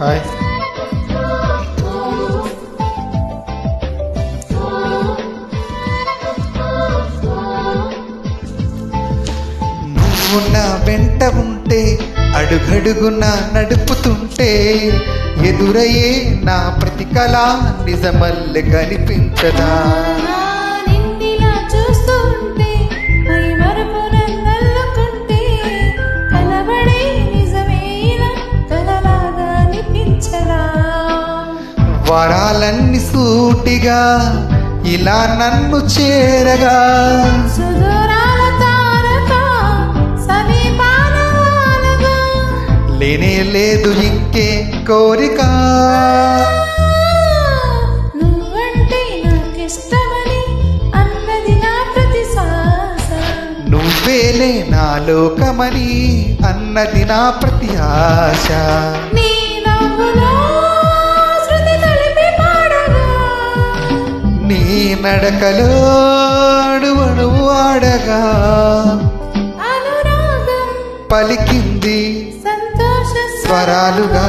Hi. నువ్వు నా వెంట ఉంటే అడుగడుగున నడుపుతుంటే ఎదురయ్యే నా ప్రతి కళ నిజమల్లె కనిపించదా? నిన్నిలా చూస్తుంటే మై మరుపు నన్నల్లుకుంటే కలబడే నిజమేనా కలలాగా అనిపించదా? వరాలన్నీ సూటిగా ఇలా నన్ను చేరగా సుదూరాల తారక సమీపాన వాలగా లేనే లేదు ఇంకే కోరిక. నువ్వంటే నాకిష్టమని అన్నది నా ప్రతి శ్వాస. నువ్వేలే నా లోకమని అన్నది నా ప్రతి ఆశ. నీ నవ్వులో శృతి కలిపి పాడగా నీ నడకలో అడువడువు ఆడగా అనురాగం పలికింది సంతోష స్వరాలుగా.